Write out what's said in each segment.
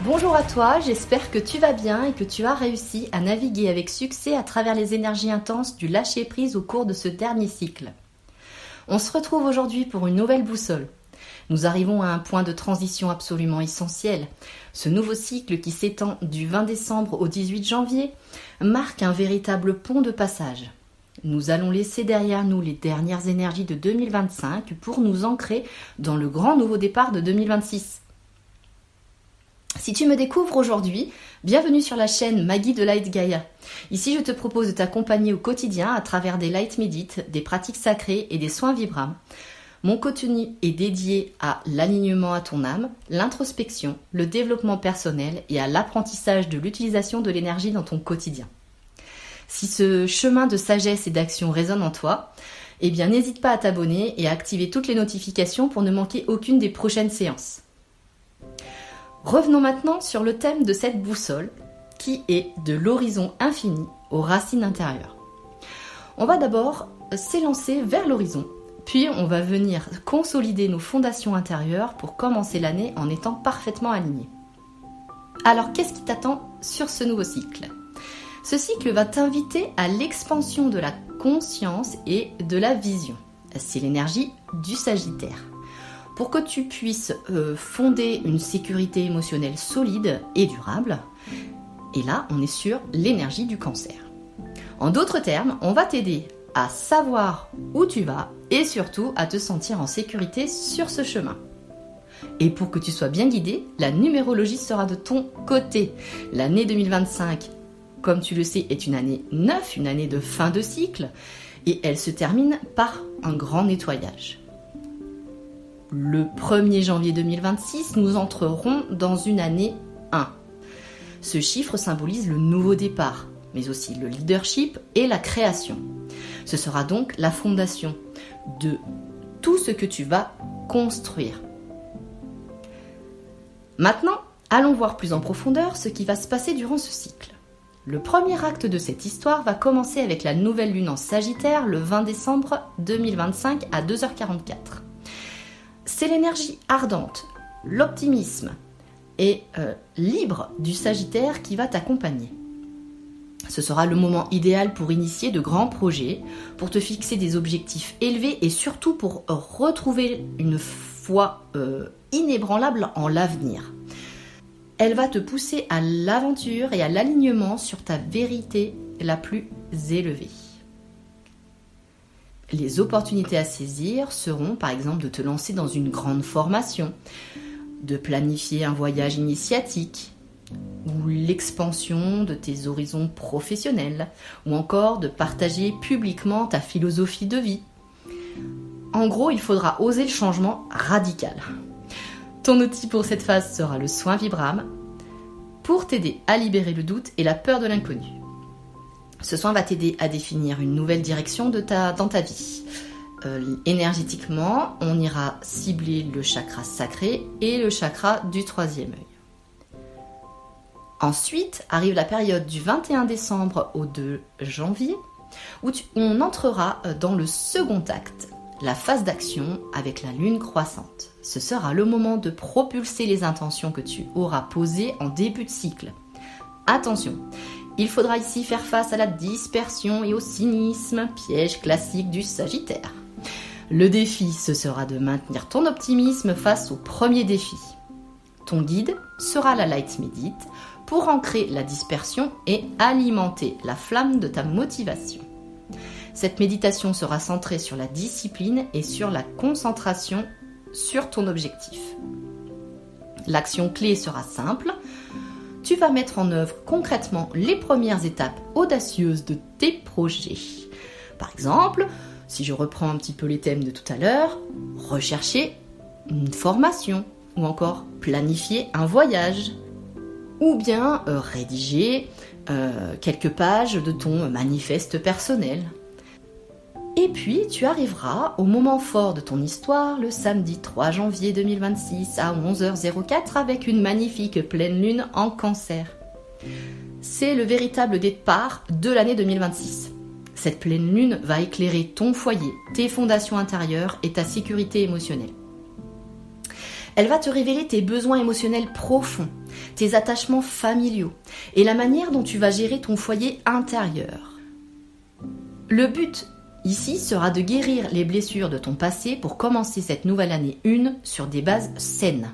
Bonjour à toi, j'espère que tu vas bien et que tu as réussi à naviguer avec succès à travers les énergies intenses du lâcher-prise au cours de ce dernier cycle. On se retrouve aujourd'hui pour une nouvelle boussole. Nous arrivons à un point de transition absolument essentiel. Ce nouveau cycle qui s'étend du 20 décembre au 18 janvier marque un véritable pont de passage. Nous allons laisser derrière nous les dernières énergies de 2025 pour nous ancrer dans le grand nouveau départ de 2026. Si tu me découvres aujourd'hui, bienvenue sur la chaîne Maggie de Light Gaia. Ici, je te propose de t'accompagner au quotidien à travers des light medits, des pratiques sacrées et des soins Vibram. Mon contenu est dédié à l'alignement à ton âme, l'introspection, le développement personnel et à l'apprentissage de l'utilisation de l'énergie dans ton quotidien. Si ce chemin de sagesse et d'action résonne en toi, eh bien n'hésite pas à t'abonner et à activer toutes les notifications pour ne manquer aucune des prochaines séances. Revenons maintenant sur le thème de cette boussole qui est de l'horizon infini aux racines intérieures. On va d'abord s'élancer vers l'horizon, puis on va venir consolider nos fondations intérieures pour commencer l'année en étant parfaitement alignés. Alors qu'est-ce qui t'attend sur ce nouveau cycle ? Ce cycle va t'inviter à l'expansion de la conscience et de la vision. C'est l'énergie du Sagittaire. Pour que tu puisses fonder une sécurité émotionnelle solide et durable. Et là, on est sur l'énergie du Cancer. En d'autres termes, on va t'aider à savoir où tu vas et surtout à te sentir en sécurité sur ce chemin. Et pour que tu sois bien guidé, la numérologie sera de ton côté. L'année 2025, comme tu le sais, est une année 9, une année de fin de cycle, et elle se termine par un grand nettoyage. Le 1er janvier 2026, nous entrerons dans une année 1. Ce chiffre symbolise le nouveau départ, mais aussi le leadership et la création. Ce sera donc la fondation de tout ce que tu vas construire. Maintenant, allons voir plus en profondeur ce qui va se passer durant ce cycle. Le premier acte de cette histoire va commencer avec la nouvelle lune en Sagittaire le 20 décembre 2025 à 2h44. C'est l'énergie ardente, l'optimisme et libre du Sagittaire qui va t'accompagner. Ce sera le moment idéal pour initier de grands projets, pour te fixer des objectifs élevés et surtout pour retrouver une foi inébranlable en l'avenir. Elle va te pousser à l'aventure et à l'alignement sur ta vérité la plus élevée. Les opportunités à saisir seront par exemple de te lancer dans une grande formation, de planifier un voyage initiatique, ou l'expansion de tes horizons professionnels, ou encore de partager publiquement ta philosophie de vie. En gros, il faudra oser le changement radical. Ton outil pour cette phase sera le soin Vibram, pour t'aider à libérer le doute et la peur de l'inconnu. Ce soin va t'aider à définir une nouvelle direction dans ta vie. Énergétiquement, on ira cibler le chakra sacré et le chakra du 3e œil. Ensuite, arrive la période du 21 décembre au 2 janvier, où on entrera dans le second acte, la phase d'action avec la lune croissante. Ce sera le moment de propulser les intentions que tu auras posées en début de cycle. Attention, il faudra ici faire face à la dispersion et au cynisme, piège classique du Sagittaire. Le défi, ce sera de maintenir ton optimisme face au premier défi. Ton guide sera la Light Medit pour ancrer la dispersion et alimenter la flamme de ta motivation. Cette méditation sera centrée sur la discipline et sur la concentration sur ton objectif. L'action clé sera simple. Tu vas mettre en œuvre concrètement les premières étapes audacieuses de tes projets. Par exemple, si je reprends un petit peu les thèmes de tout à l'heure, rechercher une formation ou encore planifier un voyage ou bien rédiger quelques pages de ton manifeste personnel. Et puis, tu arriveras au moment fort de ton histoire, le samedi 3 janvier 2026 à 11h04 avec une magnifique pleine lune en Cancer. C'est le véritable départ de l'année 2026. Cette pleine lune va éclairer ton foyer, tes fondations intérieures et ta sécurité émotionnelle. Elle va te révéler tes besoins émotionnels profonds, tes attachements familiaux et la manière dont tu vas gérer ton foyer intérieur. Le but ici sera de guérir les blessures de ton passé pour commencer cette nouvelle année 1 sur des bases saines.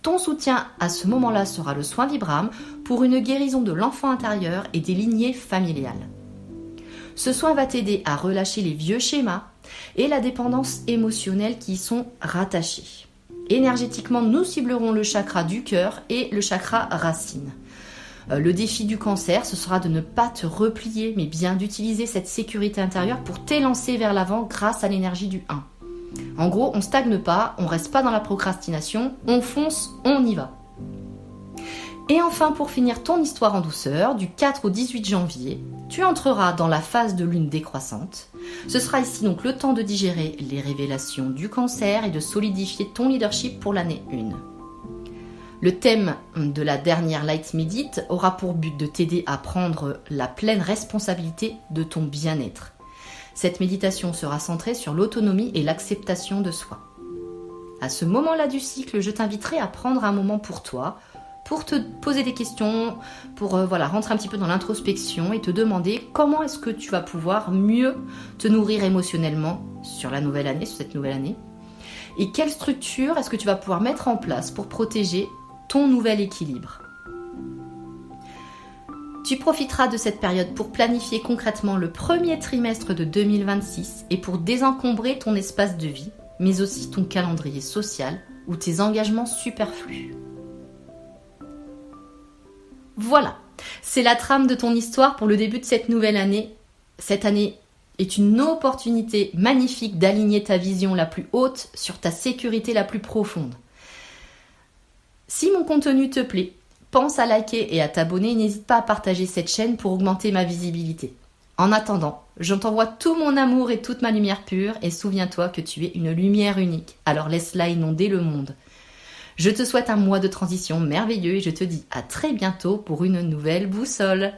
Ton soutien à ce moment-là sera le soin Vibram pour une guérison de l'enfant intérieur et des lignées familiales. Ce soin va t'aider à relâcher les vieux schémas et la dépendance émotionnelle qui y sont rattachés. Énergétiquement, nous ciblerons le chakra du cœur et le chakra racine. Le défi du cancer, ce sera de ne pas te replier, mais bien d'utiliser cette sécurité intérieure pour t'élancer vers l'avant grâce à l'énergie du 1. En gros, on stagne pas, on reste pas dans la procrastination, on fonce, on y va. Et enfin, pour finir ton histoire en douceur, du 4 au 18 janvier, tu entreras dans la phase de lune décroissante. Ce sera ici donc le temps de digérer les révélations du cancer et de solidifier ton leadership pour l'année 1. Le thème de la dernière Light Médite aura pour but de t'aider à prendre la pleine responsabilité de ton bien-être. Cette méditation sera centrée sur l'autonomie et l'acceptation de soi. À ce moment-là du cycle, je t'inviterai à prendre un moment pour toi, pour te poser des questions, pour rentrer un petit peu dans l'introspection et te demander comment est-ce que tu vas pouvoir mieux te nourrir émotionnellement sur la nouvelle année, sur cette nouvelle année, et quelle structure est-ce que tu vas pouvoir mettre en place pour protéger ton nouvel équilibre. Tu profiteras de cette période pour planifier concrètement le premier trimestre de 2026 et pour désencombrer ton espace de vie, mais aussi ton calendrier social ou tes engagements superflus. Voilà, c'est la trame de ton histoire pour le début de cette nouvelle année. Cette année est une opportunité magnifique d'aligner ta vision la plus haute sur ta sécurité la plus profonde. Si mon contenu te plaît, pense à liker et à t'abonner et n'hésite pas à partager cette chaîne pour augmenter ma visibilité. En attendant, je t'envoie tout mon amour et toute ma lumière pure et souviens-toi que tu es une lumière unique, alors laisse-la inonder le monde. Je te souhaite un mois de transition merveilleux et je te dis à très bientôt pour une nouvelle boussole.